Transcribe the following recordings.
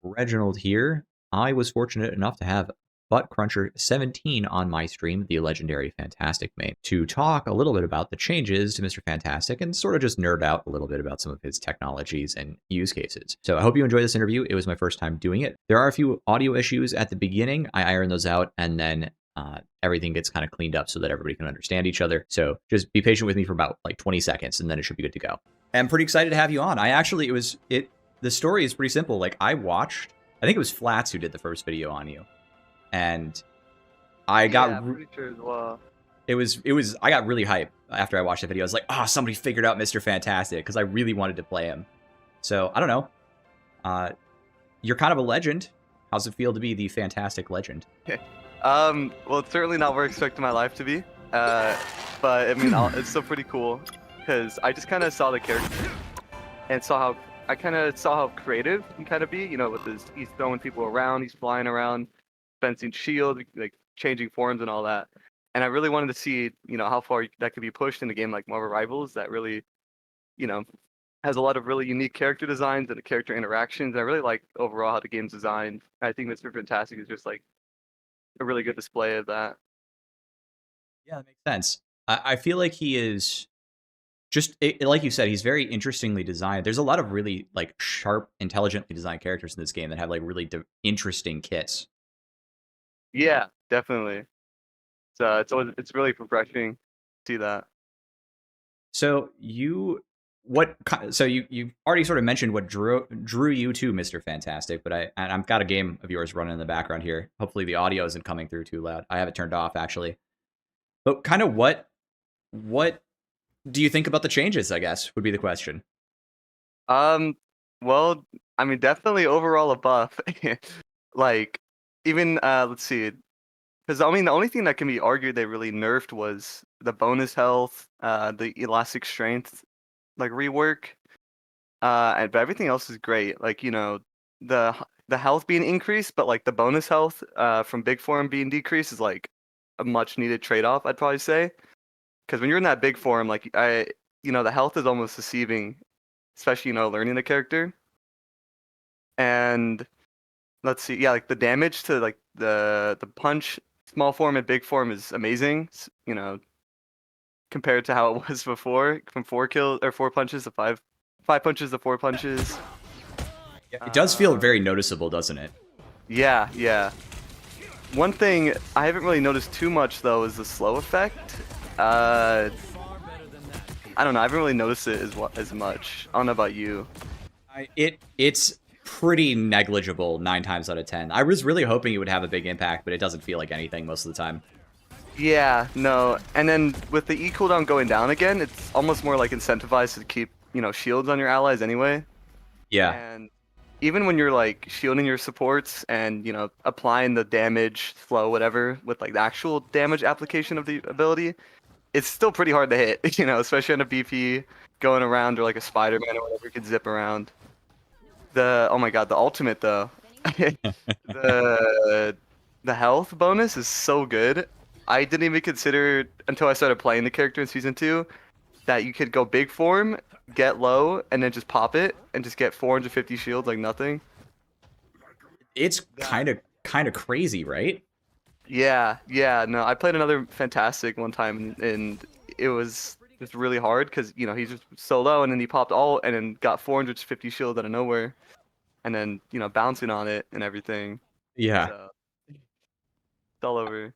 Reginald here. I was fortunate enough to have Butt Cruncher 17 on my stream, the legendary Fantastic mate, to talk a little bit about the changes to Mr. Fantastic and sort of just nerd out a little bit about some of his technologies and use cases. So I hope you enjoy this interview. It was my first time doing it. There are a few audio issues at the beginning. I iron those out, and then everything gets kind of cleaned up so that everybody can understand each other. So just be patient with me for about like 20 seconds, and then it should be good to go. I'm pretty excited to have you on. The story is pretty simple. Like, I think it was Flats who did the first video on you, and I got pretty sure as well. I got really hyped after I watched the video. I was like, oh, somebody figured out Mr. Fantastic, because I really wanted to play him. So I don't know. You're kind of a legend. How's it feel to be the Fantastic legend? Well, it's certainly not where I expected my life to be. But I mean, it's still pretty cool because I just kind of saw the character and saw how creative he can kind of be. You know, with he's throwing people around, he's flying around, fencing shield, like changing forms and all that. And I really wanted to see, you know, how far that could be pushed in a game like Marvel Rivals that really, you know, has a lot of really unique character designs and character interactions. And I really like overall how the game's designed. I think Mr. Fantastic is just like a really good display of that. Yeah, that makes sense. I feel like he is like you said, he's very interestingly designed. There's a lot of really like sharp, intelligently designed characters in this game that have like really interesting kits. Yeah, definitely. So it's really refreshing to see that. So you already sort of mentioned what drew you to Mr. Fantastic, but I've got a game of yours running in the background here. Hopefully the audio isn't coming through too loud. I have it turned off actually. But kind of what do you think about the changes, I guess, would be the question. Well, I mean, definitely overall a buff. Like, even, let's see. Because, I mean, the only thing that can be argued they really nerfed was the bonus health, the elastic strength, like, rework. But everything else is great. Like, you know, the health being increased, but, like, the bonus health from big form being decreased is, like, a much-needed trade-off, I'd probably say. Because when you're in that big form, like, you know, the health is almost deceiving, especially, you know, learning the character. And let's see, yeah, like the damage to like the punch, small form and big form is amazing. You know, compared to how it was before, from 4 punches to 5 punches to 4 punches. It does feel very noticeable, doesn't it? Yeah, yeah. One thing I haven't really noticed too much though is the slow effect. I don't know. I haven't really noticed it as much. I don't know about you. It's pretty negligible 9 times out of 10. I was really hoping it would have a big impact, but it doesn't feel like anything most of the time. Yeah, no. And then with the E cooldown going down again, it's almost more like incentivized to keep, you know, shields on your allies anyway. Yeah. And even when you're like shielding your supports and, you know, applying the damage, flow, whatever, with like the actual damage application of the ability, it's still pretty hard to hit, you know, especially on a BP going around or like a Spider-Man or whatever, you can zip around. Oh my god, the ultimate though. the health bonus is so good. I didn't even consider until I started playing the character in season 2 that you could go big form, get low, and then just pop it and just get 450 shields like nothing. It's kind of crazy, right? Yeah, yeah. No, I played another Fantastic one time and it was just really hard because, you know, he's just so low and then he popped all and then got 450 shield out of nowhere. And then, you know, bouncing on it and everything. Yeah. So, it's all over.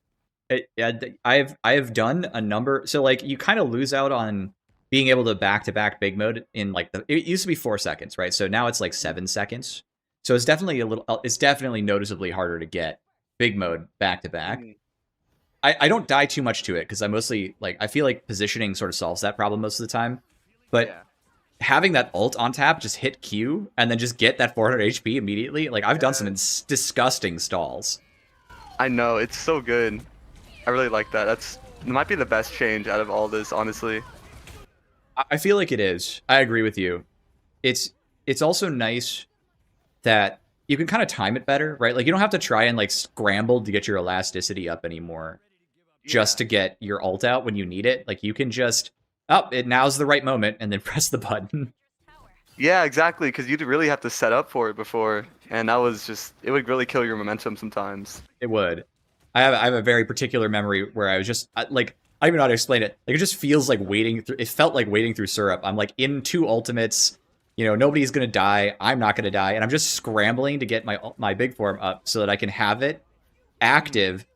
I've done a number. So like you kind of lose out on being able to back big mode in like it used to be 4 seconds, right? So now it's like 7 seconds. So it's definitely noticeably harder to get big mode back to back. I don't die too much to it because I feel like positioning sort of solves that problem most of the time. But yeah, having that ult on tap, just hit Q and then just get that 400 HP immediately. Like I've done some disgusting stalls. I know, it's so good. I really like that. It might be the best change out of all this, honestly. I feel like it is. I agree with you. It's also nice that you can kind of time it better, right? Like you don't have to try and like scramble to get your elasticity up anymore just to get your ult out when you need it. Like you can just, now's the right moment and then press the button. Yeah, exactly, because you'd really have to set up for it before, and that was just it would really kill your momentum sometimes. It would. I have a very particular memory where I was just like, I don't even know how to explain it. Like, it just feels like waiting through. It felt like waiting through syrup. I'm like in two ultimates. You know, nobody's gonna die. I'm not gonna die, and I'm just scrambling to get my big form up so that I can have it Mhm. active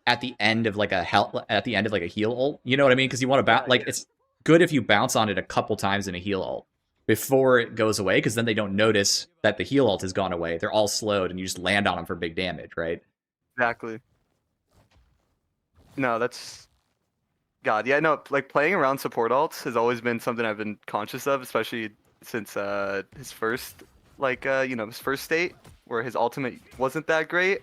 at the end of like at the end of like a heal ult. You know what I mean? Because you want to Yeah, like it's good if you bounce on it a couple times in a heal ult before it goes away, because then they don't notice that the heal ult has gone away. They're all slowed, and you just land on them for big damage, right? exactly. No, that's God. Yeah, no, like playing around support alts has always been something I've been conscious of, especially since his first his first state where his ultimate wasn't that great.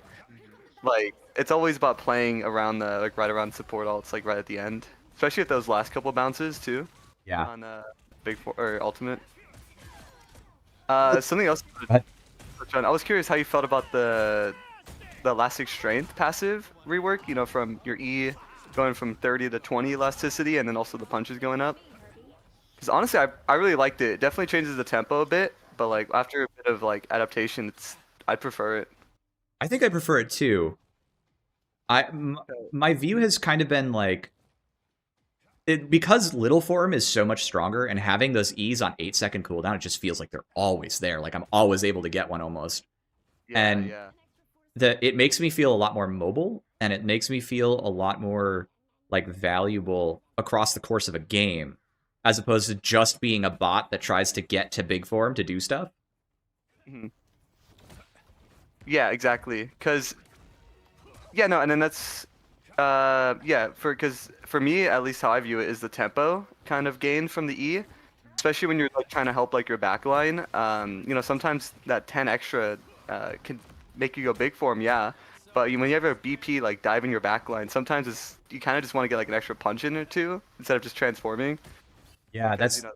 Like it's always about playing around the like right around support alts like right at the end, especially at those last couple bounces too Yeah. on big four or ultimate. Something else to But touch on. I was curious how you felt about the elastic strength passive rework. You know, from your E going from 30 to 20 elasticity, and then also the punches going up. Because honestly, I really liked it. It definitely changes the tempo a bit, but like after a bit of like adaptation, I prefer it. I think I prefer it too. My view has kind of been like because little form is so much stronger, and having those E's on 8-second cooldown, it just feels like they're always there. Like I'm always able to get one almost. Yeah, And yeah. it makes me feel a lot more mobile, and it makes me feel a lot more like valuable across the course of a game, as opposed to just being a bot that tries to get to big form to do stuff. Mhm. Yeah, exactly. Cause yeah, no, and then that's yeah, because for me at least how I view it is the tempo kind of gain from the E, especially when you're like trying to help like your backline. You know, sometimes that 10 extra can make you go big for him, yeah. But when you have a BP like dive in your backline, sometimes it's you kind of just want to get like an extra punch in or two instead of just transforming Yeah, because you know,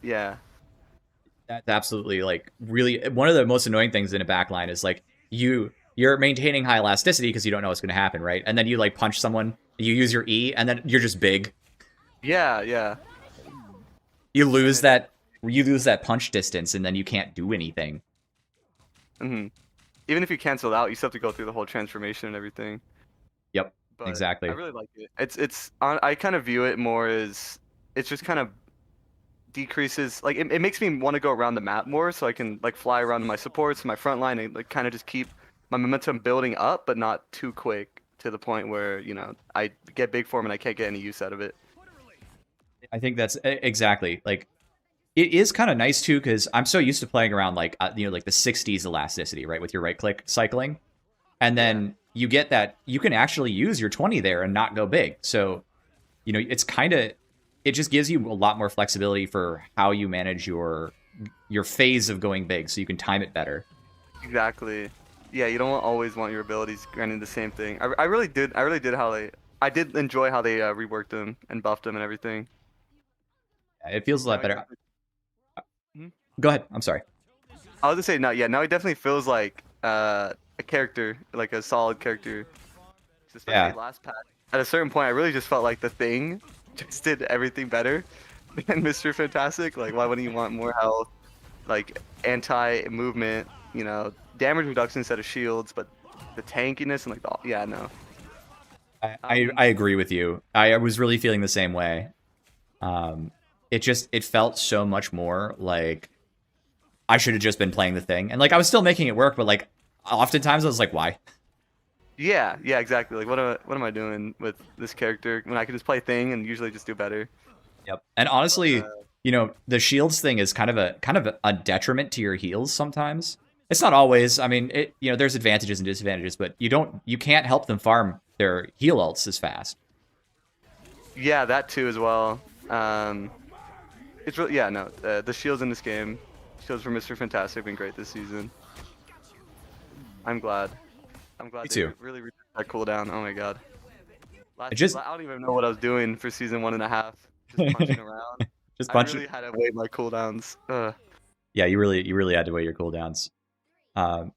yeah. that's absolutely like really one of the most annoying things in a backline is like you're maintaining high elasticity because you don't know what's going to happen, right? And then you like punch someone, you use your E, and then you're just big. Yeah, yeah. You And lose it's that you lose that punch distance, and then you can't do anything. mhm. Even if you cancel out, you still have to go through the whole transformation and everything. Yep, But I exactly. really like it. I kind of view it more as it's just kind of decreases like it makes me want to go around the map more so I can like fly around my supports, my front line and like kind of just keep my momentum building up but not too quick to the point where, you know, I get big form and I can't get any use out of it. I think that's exactly like it is kind of nice too, because I'm so used to playing around like like the 60s elasticity, right, with your right click cycling, and Yeah. then you get that you can actually use your 20 there and not go big. So it's kind of it just gives you a lot more flexibility for how you manage your phase of going big, so you can time it better. Exactly. Yeah, you don't always want your abilities granting the same thing. I really did how they I did enjoy how they reworked them and buffed them and everything. It feels a lot Now he better. definitely. Mhm. Go ahead. I'm sorry. I was gonna say no, yeah, now he definitely feels like a character, like a solid character. Especially Yeah. last pack. At a certain point, I really just felt like the thing just did everything better than Mr. Fantastic. Like, why wouldn't you want more health? Like, anti-movement, you know, damage reduction instead of shields, but the tankiness and like, yeah, no. I agree with you. I was really feeling the same way. Um, it felt so much more like I should have just been playing the thing, and like I was still making it work, but like oftentimes I was like, why? Yeah, yeah, exactly. Like, what am I doing with this character when I could just play thing and usually just do better? Yep. And But honestly, the shields thing is kind of a detriment to your heals sometimes. It's not always. I mean, there's advantages and disadvantages, but you can't help them farm their heal ults as fast. yeah, that too as well. Um, it's really yeah, no, the shields in this game, shields for Mr. Fantastic have been great this season. I'm glad. I'm Me glad they too. really reduced that cooldown. Oh my god. It just I don't even know what I was doing for season 1.5. Just punching around. just I punch it. really had to wait my cooldowns. Ugh. Yeah, you really had to weigh your cooldowns. Um,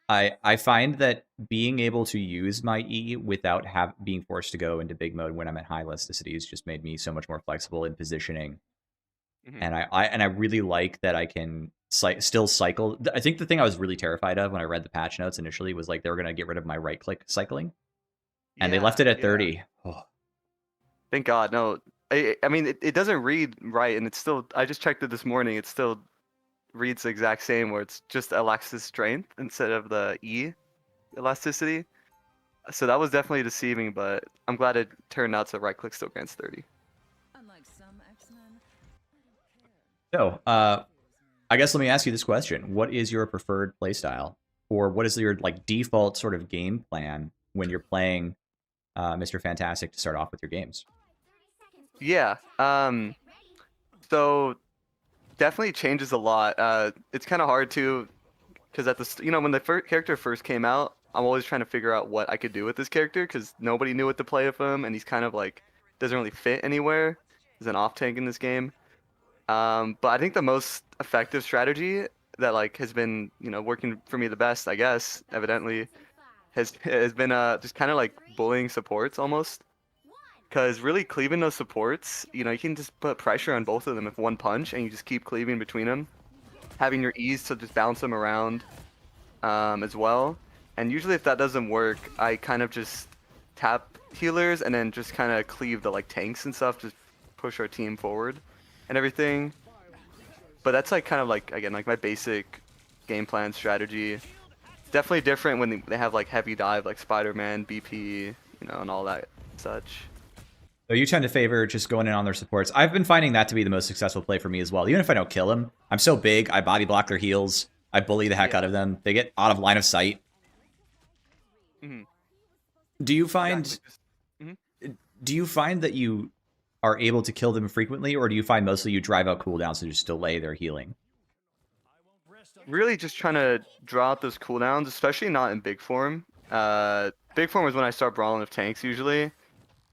I find that being able to use my E without being forced to go into big mode when I'm at high elasticity has just made me so much more flexible in positioning. Hmm. And I really like that I can still cycle. I think the thing I was really terrified of when I read the patch notes initially was like they were going to get rid of my right click cycling, and they left Yeah, it at yeah. 30. Oh, Thank God. No, I mean it doesn't read right, and it's still. I just checked it this morning. It still reads the exact same, where it's just elastic strength instead of the E elasticity. So that was definitely deceiving, but I'm glad it turned out so right click still grants 30. so I guess let me ask you this question: what is your preferred playstyle, or what is your like default sort of game plan when you're playing Mr. Fantastic to start off with your games? Yeah. So definitely changes a lot. It's kind of hard to, because at when the character first came out, I'm always trying to figure out what I could do with this character because nobody knew what to play with him, and he's kind of like doesn't really fit anywhere. He's an off tank in this game. But I think the most effective strategy that like has been working for me the best, I guess, evidently, has been just kind of like bullying supports almost. Because really cleaving those supports, you can just put pressure on both of them with one punch, and you just keep cleaving between them, having your ease to just bounce them around as well. And usually if that doesn't work, I kind of just tap healers and then just kind of cleave the like tanks and stuff, just push our team forward and everything. But that's like kind of like again like my basic game plan strategy. It's definitely different when they have like heavy dive like Spider-Man, BP, and all that such. So you tend to favor just going in on their supports. I've been finding that to be the most successful play for me as well. Even if I don't kill him, I'm so big, I body block their heals. I bully the heck out Yeah. of them. They get out of line of sight. Hmm. Do you Exactly. find Mhm. do you find that you are able to kill them frequently, or do you find mostly you drive out cooldowns and just delay their healing? Really just trying to draw out those cooldowns, especially not in big form. Big form is when I start brawling with tanks usually.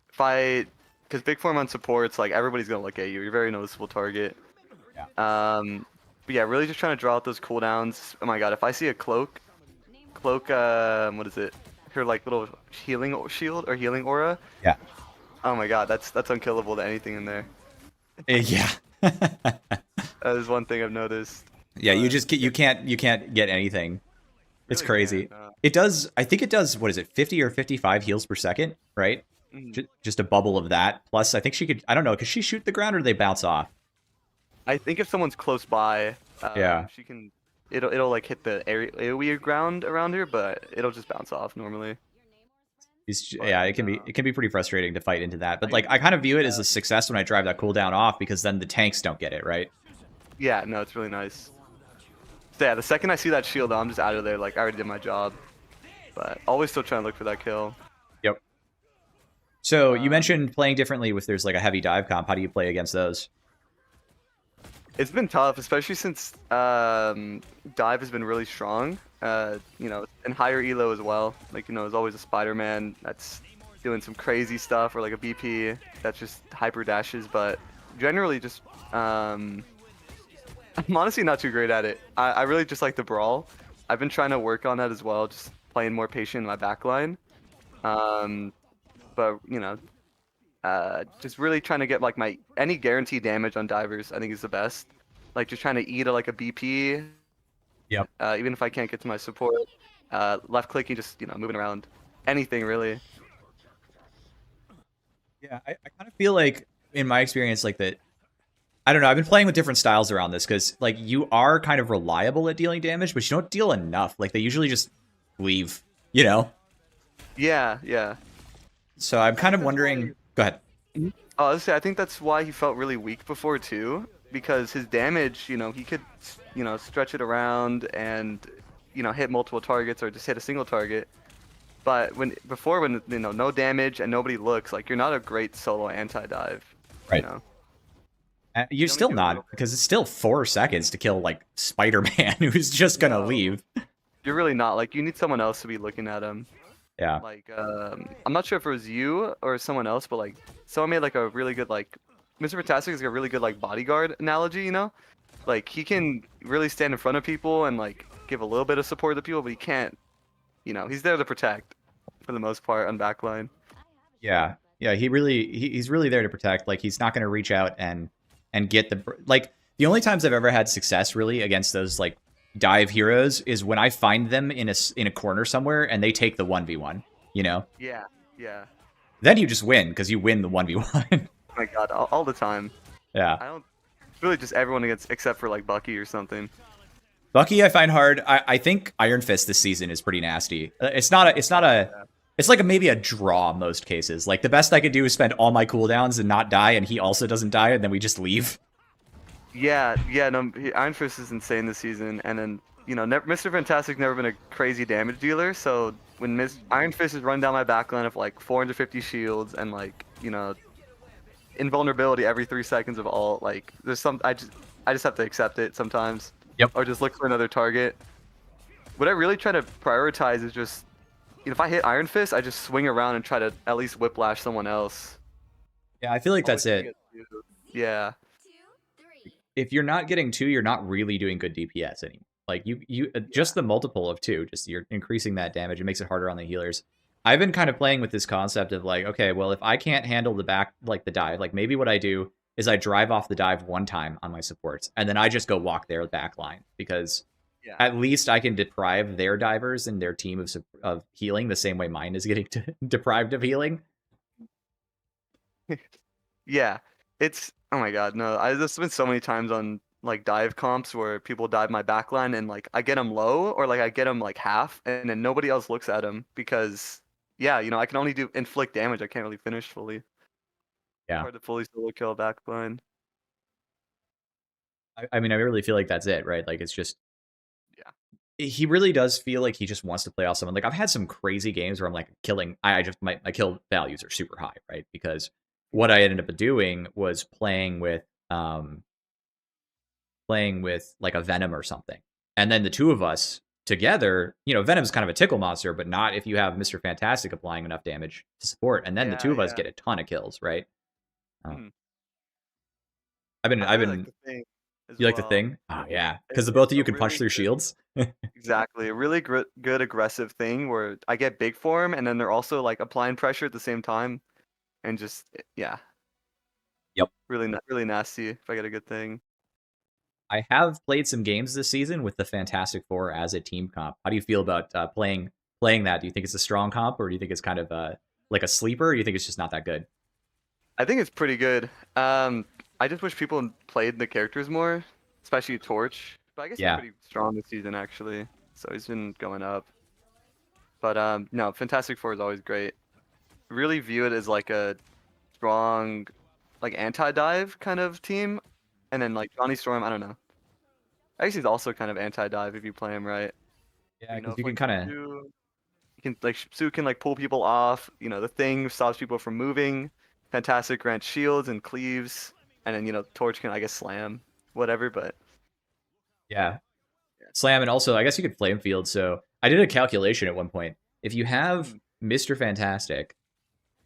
If I, because big form on supports, like everybody's gonna look at you. You're a very noticeable target. Yeah. But yeah, really just trying to draw out those cooldowns. Oh my god, if I see a cloak, what is it? Her like little healing shield or healing aura. Yeah. Oh my god, that's unkillable to anything in there. Yeah. That is one thing I've noticed. Yeah, you But just you can't get anything. It's really can't. crazy. It does. I think it does. What is it? 50 or 55 heals per second, right? Mhm. Just a bubble of that. Plus, I think she could. I don't know. Could she shoot the ground or do they bounce off? I think if someone's close by, Yeah. she can. It'll like hit the area AoE ground around her, but it'll just bounce off normally. Yeah, But it can be pretty frustrating to fight into that. But I like, I kind of view it as yeah a success when I drive that cooldown off because then the tanks don't get it, right? yeah no, it's really nice. So yeah, the second I see that shield, I'm just out of there. Like I already did my job. But always still trying to look for that kill. Yep. So you Um, mentioned playing differently with there's like a heavy dive comp. How do you play against those? it's been tough, especially since dive has been really strong. And higher elo as well. Like there's always a Spider-Man that's doing some crazy stuff, or like a BP that's just hyper dashes. But generally, just I'm honestly not too great at it. I really just like the brawl. I've been trying to work on that as well, just playing more patient in my backline. Um, but just really trying to get like my any guaranteed damage on divers. I think is the best. Like just trying to eat like a BP, Yep. even if I can't get to my support. Left clicking, just moving around, anything really. Yeah, I kind of feel like in my experience, like that. I don't know. I've been playing with different styles around this because like you are kind of reliable at dealing damage, but you don't deal enough. Like they usually just leave, you know. Yeah, yeah. So I'm I kind think of that's why. wondering. Go ahead. Oh, I was say I think that's why he felt really weak before too, because his damage, he could, stretch it around and, hit multiple targets or just hit a single target. But when no damage and nobody looks, like you're not a great solo anti-dive, you Right. know. You're You only still do a not little bit. because it's still 4 seconds to kill like Spider-Man, who's just gonna No, leave. you're really not. Like you need someone else to be looking at him. Yeah. Like I'm not sure if it was you or someone else, but like someone made like a really good like Mr. Fantastic is like a really good like bodyguard analogy, Like he can really stand in front of people and like give a little bit of support to people, but he can't, he's there to protect for the most part on backline. Yeah. Yeah. He's really there to protect. Like he's not gonna reach out and and get the only times I've ever had success really against those like dive heroes is when I find them in a corner somewhere and they take the 1v1, you know? Yeah, yeah. Then you just win because you win the 1v1. Oh my god, all the time. Yeah. I don't. It's really just everyone against except for like Bucky or something. Bucky I find hard. I think Iron Fist this season is pretty nasty. It's like maybe a draw most cases. Like the best I could do is spend all my cooldowns and not die, and he also doesn't die, and then we just leave. Yeah, yeah. No, Iron Fist is insane this season, and then Mr. Fantastic's never been a crazy damage dealer. So when Iron Fist is run down my backline of like 450 shields and like invulnerability every 3 seconds of ult, like there's some I just have to accept it sometimes. Yep. Or just look for another target. What I really try to prioritize is just if I hit Iron Fist, I just swing around and try to at least whiplash someone else. Yeah, I feel like that's it. Yeah. If you're not getting 2, you're not really doing good DPS anymore. Like just the multiple of 2, just you're increasing that damage. It makes it harder on the healers. I've been kind of playing with this concept of like, okay, well, if I can't handle the dive, like maybe what I do is I drive off the dive one time on my supports, and then I just go walk their back line because at least I can deprive their divers and their team of healing the same way mine is getting deprived of healing. Yeah, it's oh my god, no! There's been so many times on like dive comps where people dive my backline and like I get them low or like I get them like half, and then nobody else looks at them because I can only do inflict damage. I can't really finish fully. Yeah, hard to fully solo kill a backline. I mean, I really feel like that's it, right? Like it's just he Yeah. really does feel like he just wants to play off someone. Like I've had some crazy games where I'm like killing. My kill values are super high, right? Because what I ended up doing was playing with like a Venom or something, and then the two of us together, Venom's kind of a tickle monster, but not if you have Mr. Fantastic applying enough damage to support, and then the two of us get a ton of kills, right? Mhm. I've I really been. like the thing as You like the well. thing? Oh yeah, because the It's both of a you can punch really through good, shields. exactly, a really good aggressive thing where I get big for him, and then they're also like applying pressure at the same time, and just yeah, Yep. really nasty if I get a good thing. I have played some games this season with the Fantastic Four as a team comp. How do you feel about playing that? Do you think it's a strong comp, or do you think it's kind of like a sleeper, or do you think it's just not that good? I think it's pretty good. I just wish people played the characters more, especially Torch. But I guess he's Yeah. pretty strong this season actually, so he's been going up. But no, Fantastic Four is always great. Really view it as like a strong, like anti-dive kind of team, and then like Johnny Storm. I don't know. I guess he's also kind of anti-dive if you play him right. Yeah, You know, because if you can like kind of. Sue can like Sue can like pull people off. The thing stops people from moving. Fantastic grants shields and cleaves, and then Torch can I guess slam, whatever. But Yeah. Slam, and also I guess you could flame field. So I did a calculation at one point. If you have Mr. Fantastic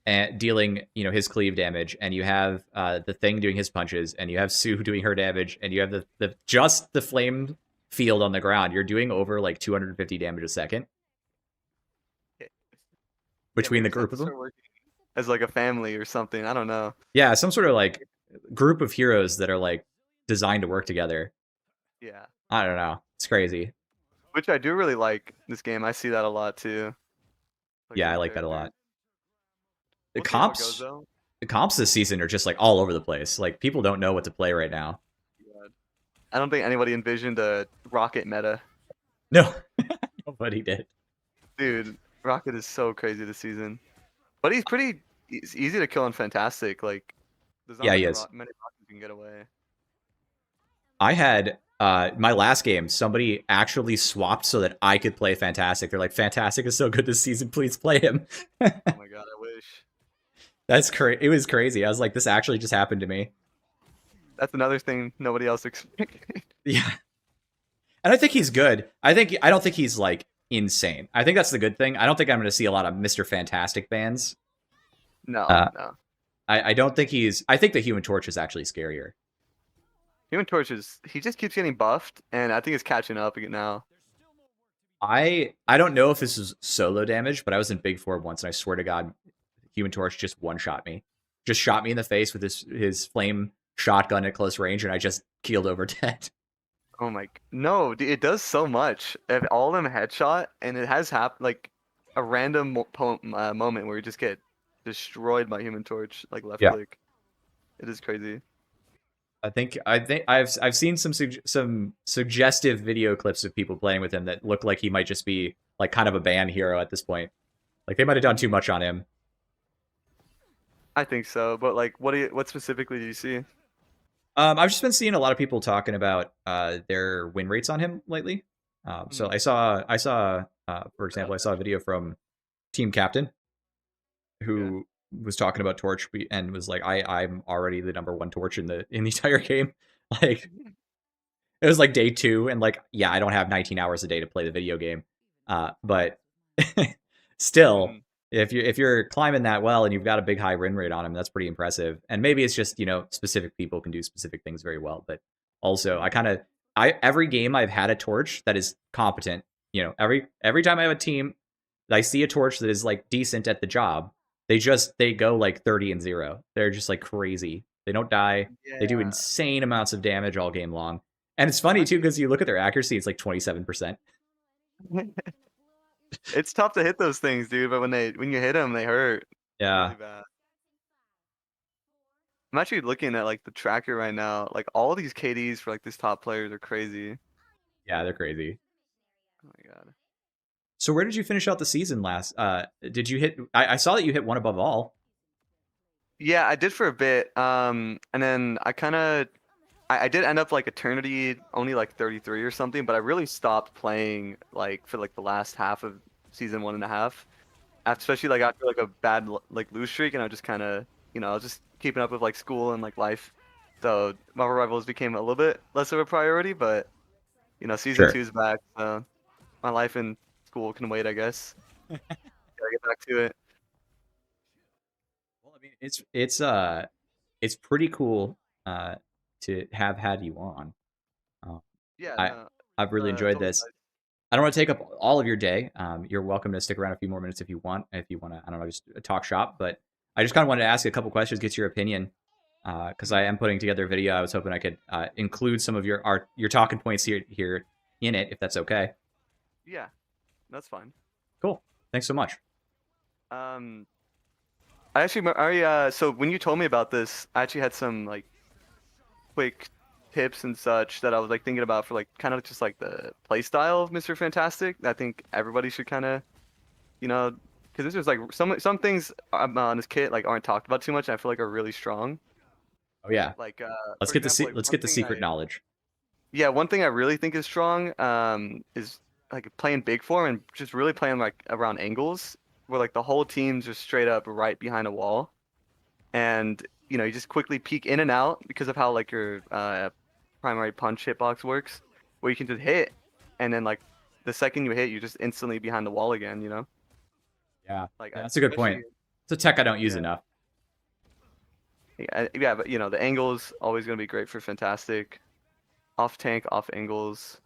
and dealing, his cleave damage, and you have the thing doing his punches, and you have Sue doing her damage, and you have the just the flame field on the ground, you're doing over like 250 damage a second between the group of them. As like a family or something. I don't know. Yeah, some sort of like group of heroes that are like designed to work together. Yeah. I don't know. It's crazy. Which I do really like this game. I see that a lot too. Yeah, I like that a lot. The We'll see how it goes comps, though. the comps this season are just like all over the place. Like people don't know what to play right now. Yeah. I don't think anybody envisioned a Rocket meta. No, nobody did. Dude, Rocket is so crazy this season. But he's easy to kill and fantastic. Like there's not Yeah, like he is. many Rockets you can get away. I had my last game, somebody actually swapped so that I could play Fantastic. They're like, Fantastic is so good this season, please play him. Oh my god, I wish. That's crazy. It was crazy. I was like, this actually just happened to me. That's another thing nobody else expected. Yeah. And I think he's good. I don't think he's like insane. I think that's the good thing. I don't think I'm going to see a lot of Mr. Fantastic bans. No, no. I don't think I think the Human Torch is actually scarier. Human Torch he just keeps getting buffed, and I think it's catching up again now. I don't know if this is solo damage, but I was in Big Four once, and I swear to God, Human Torch just one-shot me. Just shot me in the face with his flame shotgun at close range, and I just keeled over dead. Oh my, no, dude, it does so much. If all of them headshot, and it has happened like a random moment where you just get destroyed by Human Torch, like left Yeah. click. It is crazy. I think I've seen some suggestive video clips of people playing with him that look like he might just be like kind of a ban hero at this point. Like they might have done too much on him. I think so, but like, what specifically do you see? I've just been seeing a lot of people talking about their win rates on him lately. So Mhm. I saw for example, I saw a video from Team Captain Okay. who was talking about Torch and was like, I'm already the number one Torch in the entire game. Like it was like day 2, and like, yeah, I don't have 19 hours a day to play the video game. But still, Mhm. if you're climbing that well and you've got a big high win rate on him, that's pretty impressive. And maybe it's just, specific people can do specific things very well. But also Mhm. I every game I've had a torch that is competent, every time I have a team, I see a torch that is like decent at the job. They go like 30-0. They're just like crazy. They don't die. They do Yeah. insane amounts of damage all game long. And it's I'm funny too actually. because you look at their accuracy, it's like 27%. It's tough to hit those things, dude. But when you hit them, they hurt really Yeah, bad. I'm actually looking at like the tracker right now. Like all these KDs for like these top players are crazy. yeah, they're crazy. Oh my god. So where did you finish out the season last? Did you hit? I saw that you hit one above all. Yeah, I did for a bit. And then I did end up like Eternity only like 33 or something, but I really stopped playing like for like the last half of season 1.5. Especially like after like a bad like lose streak, and I just kind of I was just keeping up with like school and like life. So Marvel Rivals became a little bit less of a priority, but season Sure. two's back. So my life in school can wait, I guess. Gotta get back to it. Well, I mean, it's pretty cool uh to have had you on. Um, Yeah, I no, I've really it's enjoyed always this. nice. I don't want to take up all of your day. You're welcome to stick around a few more minutes if you want. If you want to, I don't know, just talk shop. But I just kind of wanted to ask you a couple questions, get your opinion, because I Mhm. am putting together a video. I was hoping I could include some of your talking points here in it, if that's okay. Yeah, that's fine. Cool. Thanks so much. Um, I actually, so when you told me about this, I actually had some like quick tips and such that I was like thinking about for like kind of just like the play style of Mr. Fantastic. I think everybody should kind of, you know, because there's like some things on this kit like aren't talked about too much. And I feel like are really strong. Oh yeah, Like let's for get the example, like let's one get the thing secret knowledge. yeah, one thing I really think is strong is like playing big form and just really playing like around angles where like the whole team's just straight up right behind a wall, and you just quickly peek in and out because of how like your primary punch hitbox works, where you can just hit, and then like the second you hit, you're just instantly behind the wall again. Yeah, Like yeah, that's a good especially point. It's a tech I don't use yeah, enough. yeah, but the angles always gonna be great for Fantastic. Off tank, off angles.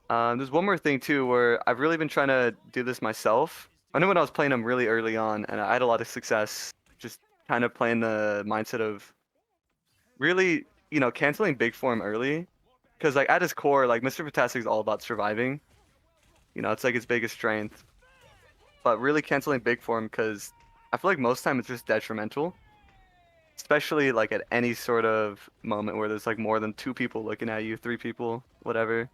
There's one more thing too where I've really been trying to do this myself. I know when I was playing them really early on, and I had a lot of success just kind of playing the mindset of really, canceling big form early. Because like at his core, like Mr. Fantastic is all about surviving. It's like his biggest strength. But really canceling big form because I feel like most time it's just detrimental. Especially like at any sort of moment where there's like more than two people looking at you, three people, whatever.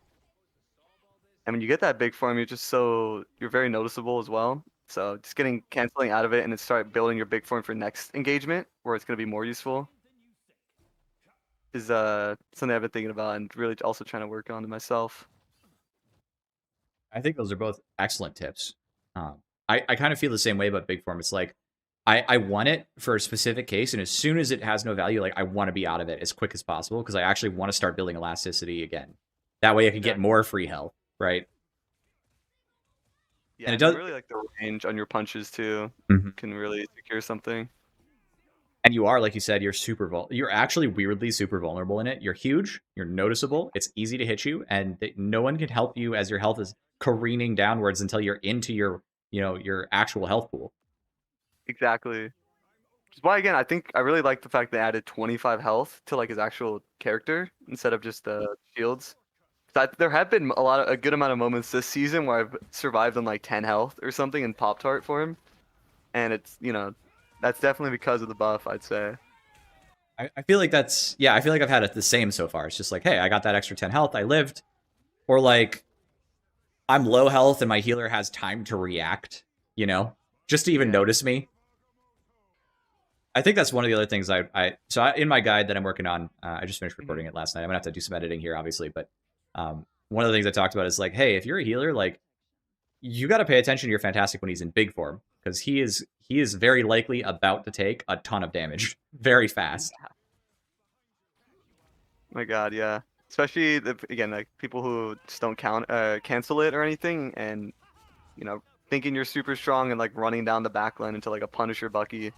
And when you get that big form, you're very noticeable as well. So just getting canceling out of it and then start building your big form for next engagement where it's gonna be more useful is something I've been thinking about and really also trying to work on to myself. I think those are both excellent tips. I kind of feel the same way about big form. It's like I want it for a specific case, and as soon as it has no value, like I want to be out of it as quick as possible because I actually want to start building elasticity again. That way, I can get Exactly. more free health, right? Yeah, And it and does. really like the range on your punches too Mhm. can really secure something. And you are, like you said, you're actually weirdly super vulnerable in it. You're huge, you're noticeable, it's easy to hit you, and no one can help you as your health is careening downwards until you're into your actual health pool. Exactly. Which is why again I think I really like the fact they added 25 health to like his actual character instead of just the shields. There have been a good amount of moments this season where I've survived on like 10 health or something in Pop Tart for him, and it's that's definitely because of the buff, I'd say. I feel like that's, yeah, I feel like I've had it the same so far. It's just like, hey, I got that extra 10 health, I lived. Or like, I'm low health and my healer has time to react, just to even Yeah. notice me. I think that's one of the other things in my guide that I'm working on, I just finished Hmm. recording it last night. I'm gonna have to do some editing here, obviously, but one of the things I talked about is like, hey, if you're a healer, like, you got to pay attention to your Fantastic when he's in big form, because he is very likely about to take a ton of damage very fast. My God, yeah. Especially again, like people who just don't cancel it or anything, and you know, thinking you're super strong and like running down the backline into like a Punisher Bucky,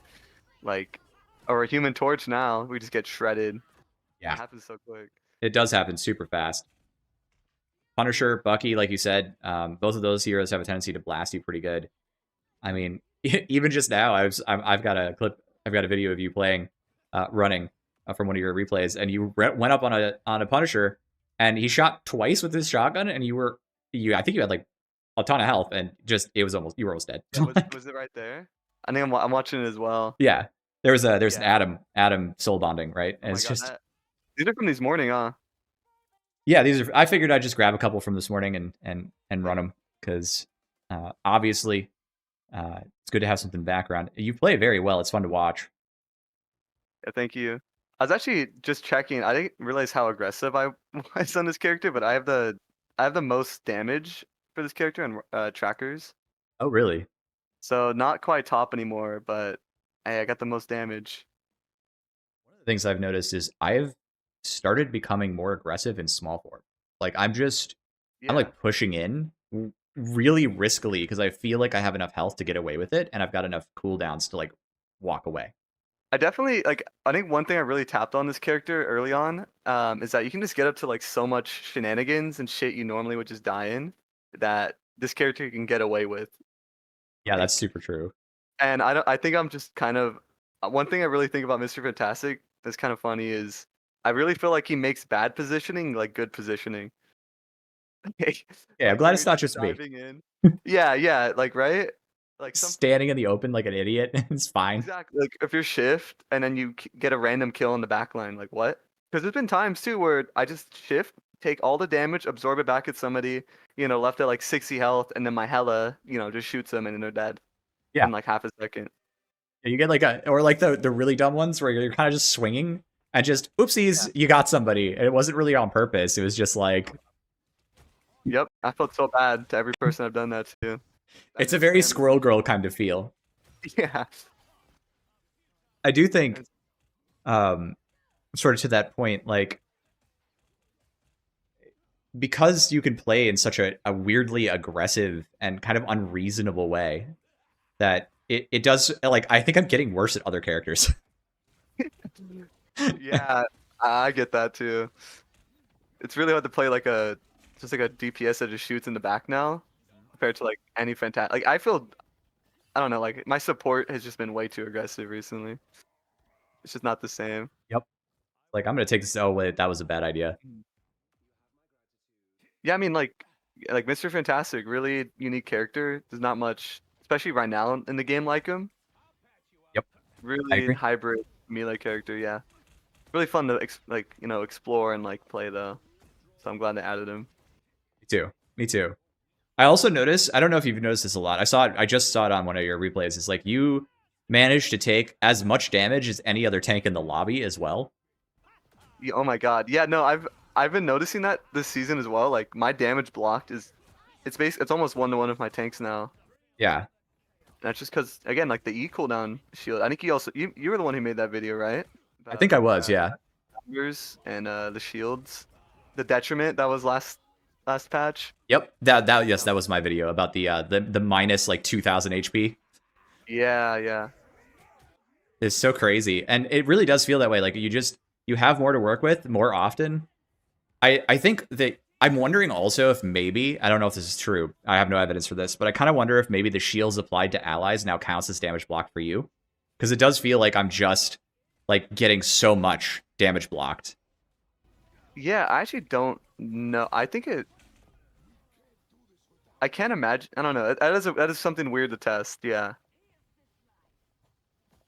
like, or a Human Torch. Now we just get shredded. It Yeah, happens so quick. it does happen super fast. Punisher, Bucky, like you said, both of those heroes have a tendency to blast you pretty good. I mean, even just now, I've got a clip, I've got a video of you playing, running from one of your replays, and you went up on a Punisher, and he shot twice with his shotgun, and I think you had like a ton of health, and just you were almost dead. Yeah, was it right there? I think I'm watching it as well. Yeah, there's an Yeah. Adam soul bonding, right? Oh And my it's God, just, these are from this morning, huh? yeah, these are. I figured I'd just grab a couple from this morning and run them, because obviously it's good to have something background. You play very well. It's fun to watch. Yeah, thank you. I was actually just checking. I didn't realize how aggressive I was on this character, but I have the most damage for this character on trackers. Oh, really? So not quite top anymore, but hey, I got the most damage. One of the things I've noticed is I've started becoming more aggressive in small form. Like I'm Yeah. like pushing in really riskily, because I feel like I have enough health to get away with it, and I've got enough cooldowns to like walk away. I definitely like I think one thing I really tapped on this character early on is that you can just get up to like so much shenanigans and shit you normally would just die in that this character can get away with. Yeah, that's Like super true. and I think I'm just kind of one thing I really think about Mr. Fantastic that's kind of funny is I really feel like he makes bad positioning like good positioning. Yeah, I'm Like glad where it's you're not just just me diving in. Yeah, yeah, like right? Like some standing in the open like an idiot. It's fine. exactly like if you're shift and then you get a random kill in the back line, like what? Because there's been times too where I just shift, take all the damage, absorb it back at somebody, left at like 60 health, and then my Hella, just shoots them and then they're dead Yeah, in like half a second. you get like or like the really dumb ones where you're kind of just swinging and just Yeah. oopsies, you got somebody. And it wasn't really on purpose. It was just like, Yep. I felt so bad to every person I've done that to. I it's a just very spammed. Squirrel Girl kind of feel. Yeah. I do think, It's- um, sort of to that point, like, because you can play in such a weirdly aggressive and kind of unreasonable way, that it does, like, I think I'm getting worse at other characters. Yeah, I get that too. It's really hard to play like just like a DPS that just shoots in the back now compared to like any fantastic. Like I don't know, like my support has just been way too aggressive recently. It's just not the same. Yep. Like, I'm gonna take this. Oh wait, that was a bad idea. Mhm. Yeah, I mean like Mr. Fantastic, really unique character. There's not much, especially right now in the game like him. Yep, I Really agree. hybrid melee character, yeah. Really fun to explore and like play though. So I'm glad they added him. Me too. Me too. I also noticed, I don't know if you've noticed this a lot. I just saw it on one of your replays. It's like you managed to take as much damage as any other tank in the lobby as well. Yeah, oh my God. Yeah, no, I've been noticing that this season as well. Like my damage blocked it's almost 1-to-1 with my tanks now. Yeah. And that's just because again, like the E cooldown shield. I think you were the one who made that video, right? I About think I was, yeah. counters and the shields. The detriment that was last patch. Yep. That yes, Oh, that was my video about the minus like 2000 HP. yeah, yeah. It's so crazy. And it really does feel that way. Like you have more to work with more often. I think that I'm wondering also if maybe, I don't know if this is true. I have no evidence for this, but I kind of wonder if maybe the shields applied to allies now counts as damage block for you. Because it does feel like I'm just like getting so much damage blocked. Yeah, I actually don't know. I think it. I can't imagine. I don't know. That is something weird to test. Yeah,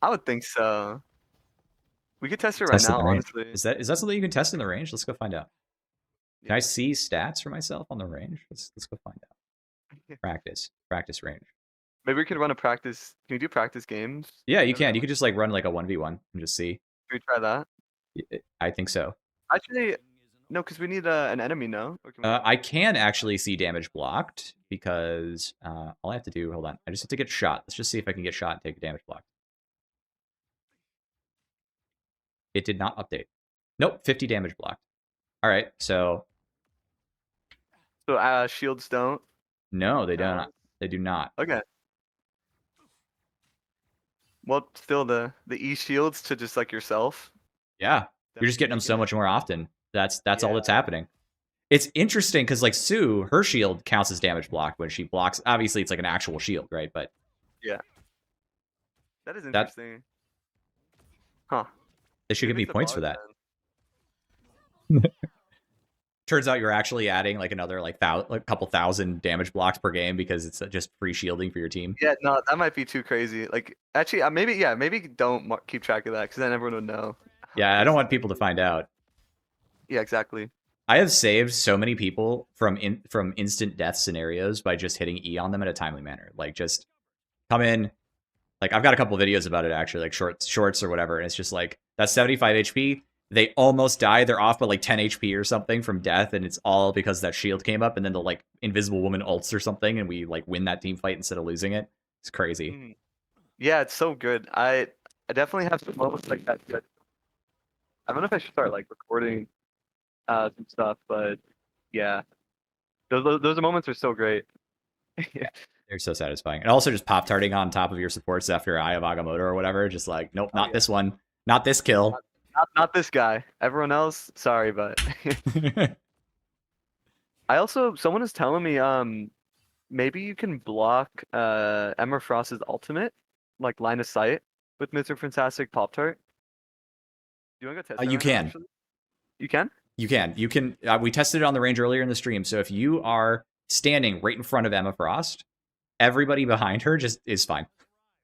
I would think so. We could test it right Test in now, the range. honestly. Is that something you can test in the range? Let's go find out. Can I Yeah. see stats for myself on the range? Let's go find out. Practice range. Maybe we could run a practice. Can we do practice games? Yeah, you Whenever can. that You works. could just like run like a 1v1 and just see. Can we try that? I think so. Actually, no, because we need an enemy. No, or can we? I can actually see damage blocked because all I have to do, hold on, I just have to get shot. Let's just see if I can get shot and take damage blocked. It did not update. Nope, 50 damage blocked. All right, so So shields don't. no, they Uh, don't. They do not. okay. Well, still the E shields to just like yourself. Yeah, you're just Definitely getting them make so it. much more often. That's all Yeah. that's happening. It's interesting because like Sue, her shield counts as damage blocked when she blocks. Obviously, it's like an actual shield, right? But Yeah. That is that interesting. Huh. they should Maybe give me it's a points bug for that. then. Turns out you're actually adding like another like couple thousand damage blocks per game because it's just free shielding for your team. Yeah, no, that might be too crazy. Like, actually, maybe, yeah, maybe don't keep track of that because then everyone would know. Yeah, I don't want people to find out. Yeah, exactly. I have saved so many people from instant death scenarios by just hitting E on them in a timely manner. Like just come in. Like I've got a couple videos about it actually, like shorts or whatever, and it's just like that's 75 HP. They almost die. They're off by like 10 HP or something from death, and it's all because that shield came up, and then the like invisible woman ults or something, and we like win that team fight instead of losing it. It's crazy. Mhm. Yeah, it's so good. I definitely have some moments like that. But I don't know if I should start like recording some stuff, but yeah, those moments are so great. Yeah. They're so satisfying. And also just pop tarting on top of your supports after Eye of Agamotto or whatever. Just like, nope, Oh not yeah. this one. Not this kill. Not this guy. Everyone else, sorry, but I also someone is telling me maybe you can block Emma Frost's ultimate, like line of sight with Mr. Fantastic Pop Tart. Do you want to go test that You right now, can. actually? You can? You can. You can. We tested it on the range earlier in the stream. So if you are standing right in front of Emma Frost, everybody behind her just is fine.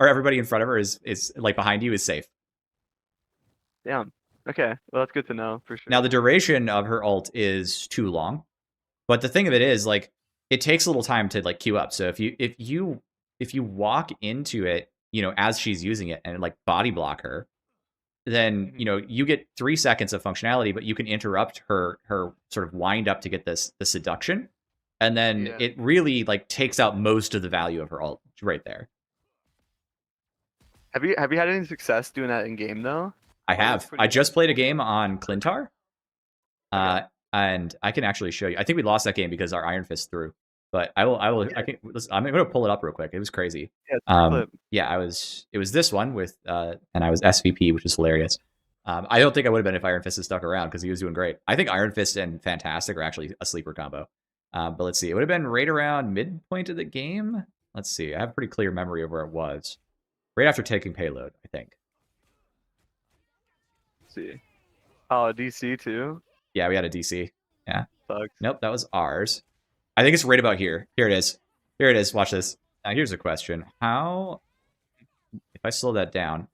Or everybody in front of her is like behind you is safe. Damn. Okay. Well, that's good to know for Now sure. the duration of her ult is too long. But the thing of it is, like, it takes a little time to like queue up. So if you walk into it, as she's using it and like body block her, then you get 3 seconds of functionality, but you can interrupt her sort of wind up to get the seduction, and then Yeah. it really like takes out most of the value of her ult right there. Have you had any success doing that in game though? I Or it's have. pretty I hard? just played a game on Clintar, Okay. and I can actually show you. I think we lost that game because our Iron Fist threw. But I Yeah. can. I'm going to pull it up real quick. It was crazy. Yeah. It's a clip. Yeah, it was this one with, and I was SVP, which is hilarious. I don't think I would have been if Iron Fist had stuck around because he was doing great. I think Iron Fist and Fantastic are actually a sleeper combo. But let's see. It would have been right around midpoint of the game. Let's see. I have a pretty clear memory of where it was. Right after taking payload, I think. Let's see. Oh, DC too. Yeah, we had a DC. Yeah. Sucks. Nope, that was ours. I think it's right about here. Here it is. Here it is. Watch this. Now, here's a question. How, if I slow that down,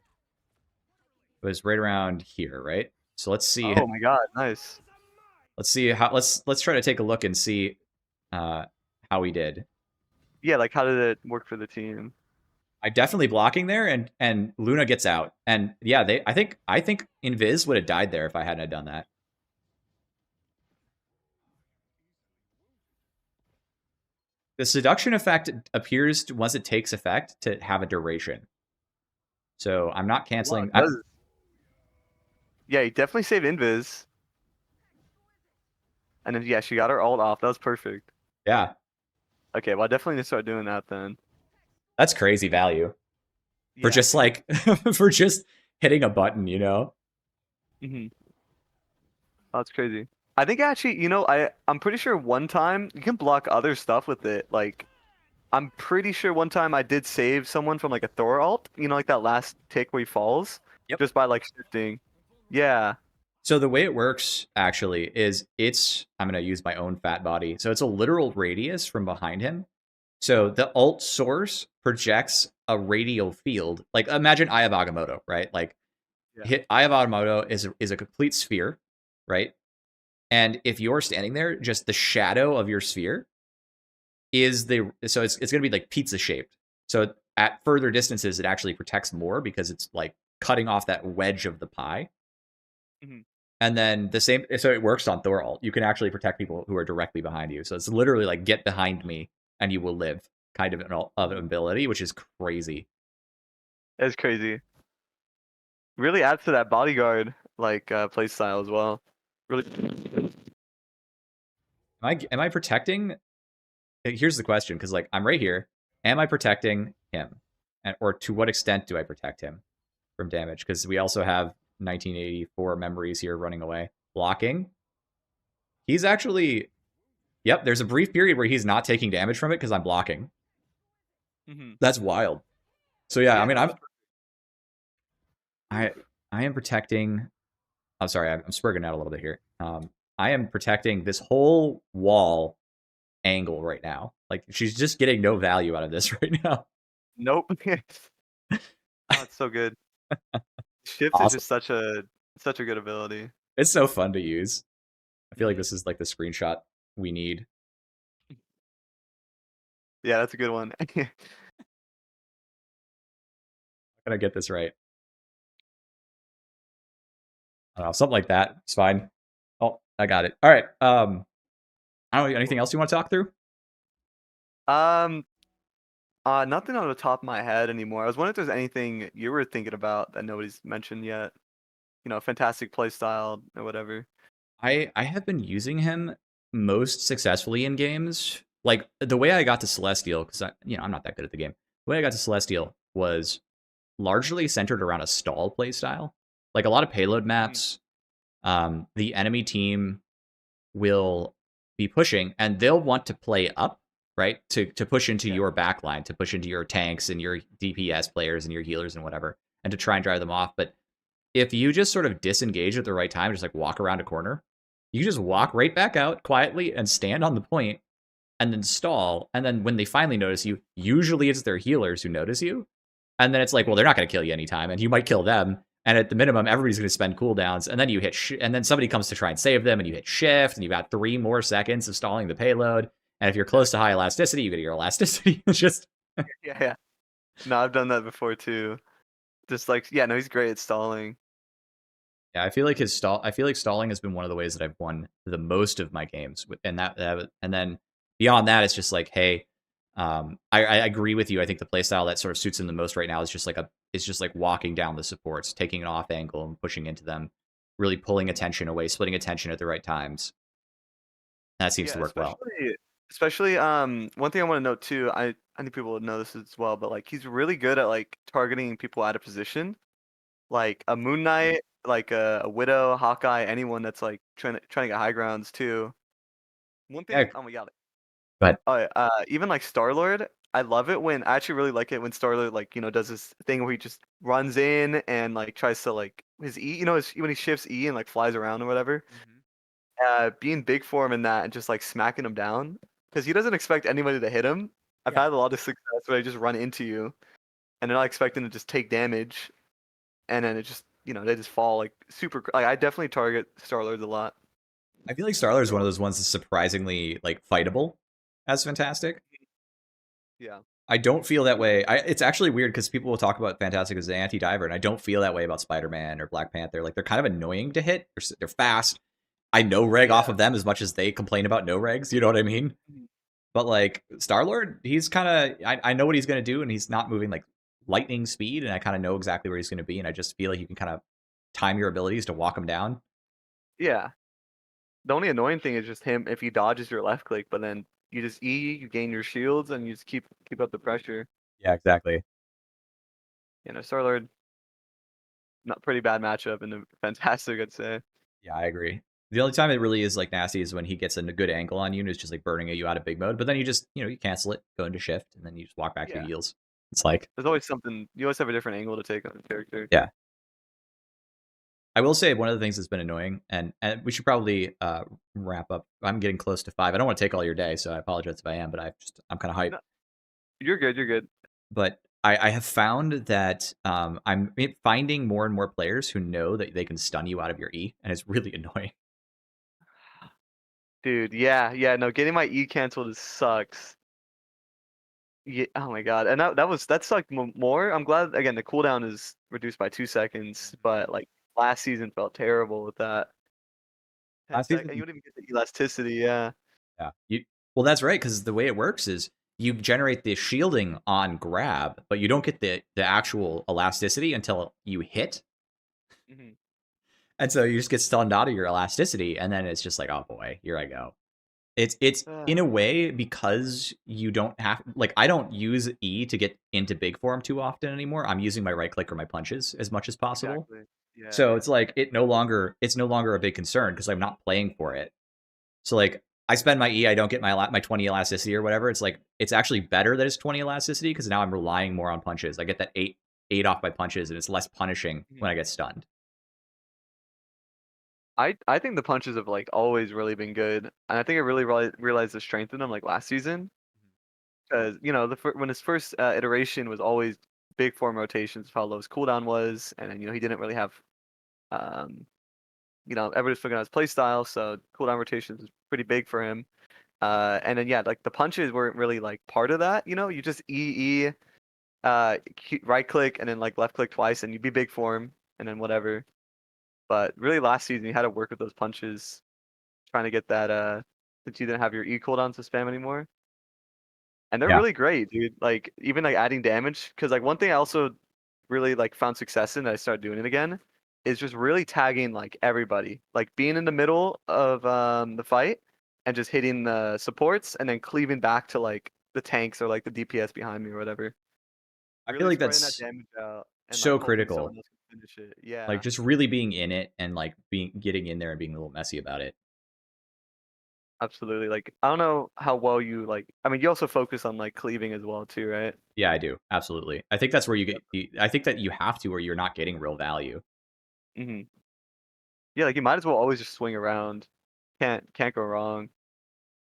it was right around here, right? So let's see. Oh my God. Nice. Let's see how. Let's try to take a look and see how we did. Yeah. Like, how did it work for the team? I definitely blocking there, and Luna gets out, and yeah, I think Invis would have died there if I hadn't have done that. The seduction effect appears to, once it takes effect to have a duration. So I'm not Wow, canceling. it does. Yeah, you definitely saved Invis. And then yeah, she got her ult off. That was perfect. Yeah, Okay, well I definitely need to start doing that then. that's crazy value for Yeah. just like for just hitting a button, Mm-hmm. Oh, that's crazy. I think actually, I'm pretty sure one time you can block other stuff with it. Like I'm pretty sure one time I did save someone from like a Thor ult, like that last tick where he falls, Yep. just by like shifting. Yeah. So the way it works actually is I'm going to use my own fat body. So it's a literal radius from behind him. So the ult source projects a radial field. Like imagine Eye of Agamotto, right? Like Yeah. hit Eye of Agamotto is a complete sphere, right? And if you're standing there, just the shadow of your sphere is it's going to be like pizza shaped. So at further distances, it actually protects more because it's like cutting off that wedge of the pie. Mhm. And then so it works on Thor ult. You can actually protect people who are directly behind you. So it's literally like get behind me and you will live kind of an ability, which is crazy. It's crazy. Really adds to that bodyguard like play style as well. Really. Am I protecting? Here's the question, because like I'm right here. Am I protecting him, or to what extent do I protect him from damage? Because we also have 1984 memories here running away. Blocking. He's actually. Yep. There's a brief period where he's not taking damage from it because I'm blocking. Mhm. That's wild. So yeah, I Yeah, mean, no, it's I oof. I am protecting. I'm sorry, I'm spurging out a little bit here. I am protecting this whole wall angle right now. Like she's just getting no value out of this right now. Nope. Oh, it's so good. Shift is Awesome. just such a good ability. It's so fun to use. I feel like Mhm. this is like the screenshot we need. Yeah, that's a good one. I'm gonna get this right. I don't know, something like that. It's fine. Oh, I got it. All right. I don't know. Anything Cool. else you want to talk through? Um, Nothing on the top of my head anymore. I was wondering if there's anything you were thinking about that nobody's mentioned yet. Fantastic play style or whatever. I have been using him most successfully in games. Like the way I got to Celestial, because I'm not that good at the game. The way I got to Celestial was largely centered around a stall play style. Like a lot of payload Mhm. maps, the enemy team will be pushing and they'll want to play up, right? To push into Yeah. your backline, to push into your tanks and your DPS players and your healers and whatever, and to try and drive them off. But if you just sort of disengage at the right time, just like walk around a corner, you just walk right back out quietly and stand on the point and then stall. And then when they finally notice you, usually it's their healers who notice you. And then it's like, well, Mhm. they're not going to kill you anytime, and you might kill them. And at the minimum, everybody's going to spend cooldowns, and then you hit, and then somebody comes to try and save them, and you hit shift, and you've got 3 more seconds of stalling the payload. And if you're close to Exactly. high elasticity, you get your elasticity. It's just, Yeah, yeah. No, I've done that before too. Just like, yeah, no, he's great at stalling. yeah, I feel like stalling has been one of the ways that I've won the most of my games. And and then beyond that, it's just like, hey, I agree with you. I think the playstyle that sort of suits him the most right now is just like walking down the supports, taking an off angle and pushing into them, really pulling Mhm. attention away, splitting attention at the right times. That seems Yeah, to work well. especially one thing I want to note too, I think people would know this as well, but like he's really good at like targeting people out of position. Like a Moon Knight, like a Widow, Hawkeye, anyone that's like trying to get high grounds too. One Yeah, thing, oh my god. but Oh, yeah, even like Star-Lord, I love it when I actually really like it when Star-Lord like, does this thing where he just runs in and like tries to like his E, when he shifts E and like flies around or whatever. Mhm. Being big for him in that and just like smacking him down because he doesn't expect anybody to hit him. I've Yeah, had a lot of success where they just run into you and they're not expecting to just take damage and then it just they just fall like super. Like I definitely target Star-Lords a lot. I feel like Starler is one of those ones that's surprisingly like fightable as fantastic. Yeah. I don't feel that way. It's actually weird because people will talk about Fantastic as an anti-diver, and I don't feel that way about Spider-Man or Black Panther. Like they're kind of annoying to hit. They're fast. I no reg off Yeah. of them as much as they complain about no regs. You know what I mean? Mhm. But like Star Lord, he's kind of I know what he's gonna do, and he's not moving like lightning speed, and I kind of know exactly where he's gonna be, and I just feel like you can kind of time your abilities to walk him down. Yeah. The only annoying thing is just him if he dodges your left click, but then you just E, you gain your shields, and you just keep up the pressure. Yeah, exactly. Star-Lord, not pretty bad matchup and fantastic, I'd say. Yeah, I agree. The only time it really is, like, nasty is when he gets a good angle on you and is just, like, burning you out of big mode, but then you just, you cancel it, go into shift, and then you just walk back to Yeah. heals. It's like There's always something. You always have a different angle to take on a character. yeah. I will say one of the things that's been annoying, and we should probably, wrap up. I'm getting close to 5. I don't wanna take all your day, so I apologize if I am, but I'm kinda hyped. No, you're good. You're good. But I have found that, finding more and more players who know that they can stun you out of your E, and it's really annoying. Dude, yeah, yeah, no, getting my E canceled sucks. Yeah, oh my god, and that sucked more. I'm glad again the cooldown is reduced by 2 seconds, but like last season felt terrible with that. Ten Last sec, and you season wouldn't even get the elasticity. Yeah. yeah, well, that's right, because the way it works is you generate the shielding on grab, but you don't get the actual elasticity until you hit, Hmm. and so you just get stunned out of your elasticity, and then it's just like, "Oh boy, here I go." It's in a way because you don't have like, I don't use E to get into big form too often anymore. I'm using my right click or my punches as much as possible. Exactly. Yeah, So yeah. it's like it's no longer a big concern because I'm not playing for it. So like I spend my E, I don't get my 20 elasticity or whatever. It's like it's actually better that it's 20 elasticity because now I'm relying more on punches. I get that eight off my punches and it's less punishing when Mhm. I get stunned. I think the punches have like always really been good, and I think I really realized the strength in them like last season because when his first iteration was always big form rotations of how low his cooldown was, and then he didn't really have um everybody's figuring out his play style, so cooldown rotations is pretty big for him. And then yeah, like the punches weren't really like part of that. You just right click and then like left click twice, and you'd be big form, and then whatever. But really, last season you had to work with those punches, trying to get that since you didn't have your E cooldown to spam anymore. And they're Yeah. really great, dude. Like even like adding damage, because like one thing I also really like found success in that I started doing it again is just really tagging like everybody, like being in the middle of the fight and just hitting the supports and then cleaving back to like the tanks or like the DPS behind me or whatever. I feel Really like spreading that that's damage out and like so hoping someone critical. else can finish it. Like Yeah, just really being in it and like getting in there and being a little messy about it. absolutely. Like I don't know how well you like. I mean, you also focus on like cleaving as well too, right? Yeah, I do. Absolutely. I think that's where you Yep. get I think that you have to or you're not getting real value. Hmm. Yeah, like you might as well always just swing around. Can't go wrong.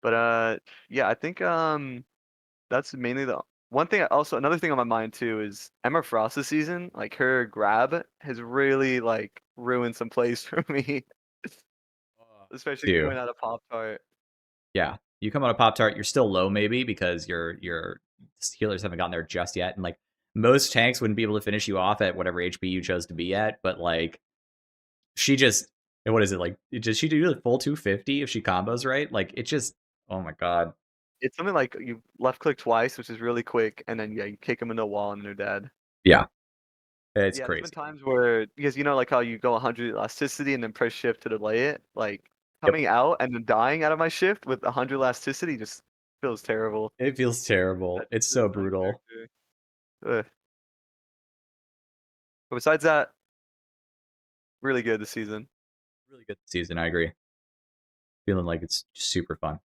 But yeah, I think that's mainly the one thing. Also, another thing on my mind too is Emma Frost this season. Like her grab has really like ruined some plays for me, especially Too. coming out of Pop Tart. Yeah. You come on a Pop Tart, you're still low maybe because your healers haven't gotten there just yet. And like most tanks wouldn't be able to finish you off at whatever HP you chose to be at, but like she just what is it like? Does she do the full 250 if she combos right? Like it just oh my god. It's something like you left click twice, which is really quick, and then yeah, you kick them into a wall and they're dead. Yeah. It's Yeah, there's been crazy. times where because like how you go 100 elasticity and then press shift to delay it, like Yep. coming out and then dying out of my shift with 100 elasticity just feels terrible. It feels terrible. That It's so feels my brutal. character. Ugh. But besides that, really good this season. Really good season, I agree. Feeling like it's super fun.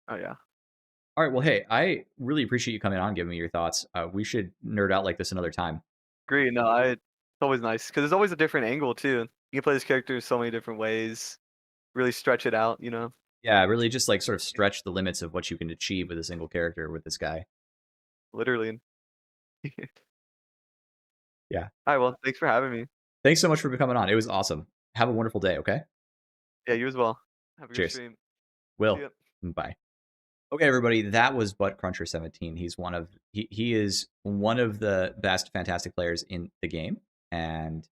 Oh yeah, All right, well, hey, I really appreciate you coming on and giving me your thoughts. We should nerd out like this another time. agree. No, it's always nice because there's always a different angle too. You can play this character so many different ways. Really stretch it out. Yeah, really just like sort of stretch the limits of what you can achieve with a single character with this guy. Literally. Yeah. All right, well, thanks for having me. Thanks so much for coming on. It was awesome. Have a wonderful day, okay? Yeah, you as well. Have a good Cheers. stream. See Will. ya. Bye. Okay, everybody, that was Butt Cruncher 17. He is one of the best fantastic players in the game, and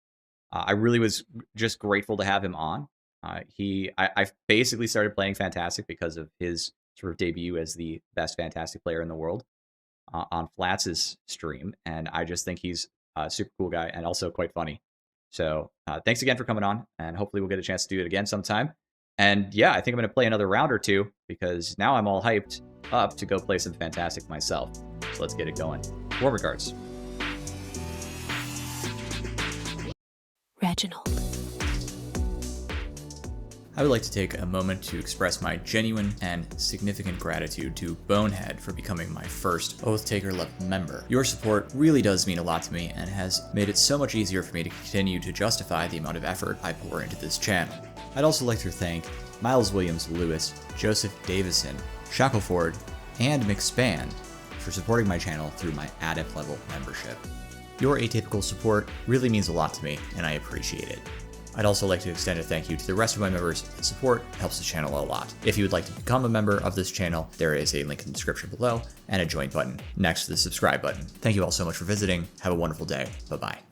I really was just grateful to have him on. I basically started playing Fantastic because of his sort of debut as the best Fantastic player in the world on Flats's stream, and I just think he's a super cool guy and also quite funny. So thanks again for coming on, and hopefully we'll get a chance to do it again sometime. And yeah, I think I'm going to play another round or two because now I'm all hyped up to go play some Fantastic myself. So let's get it going. Warm regards. Reginald. I would like to take a moment to express my genuine and significant gratitude to Bonehead for becoming my first Oath Taker level member. Your support really does mean a lot to me and has made it so much easier for me to continue to justify the amount of effort I pour into this channel. I'd also like to thank Miles Williams Lewis, Joseph Davison, Shackleford, and McSpan for supporting my channel through my Adept level membership. Your atypical support really means a lot to me, and I appreciate it. I'd also like to extend a thank you to the rest of my members. Support helps the channel a lot. If you would like to become a member of this channel, there is a link in the description below and a join button next to the subscribe button. Thank you all so much for visiting. Have a wonderful day. Bye-bye.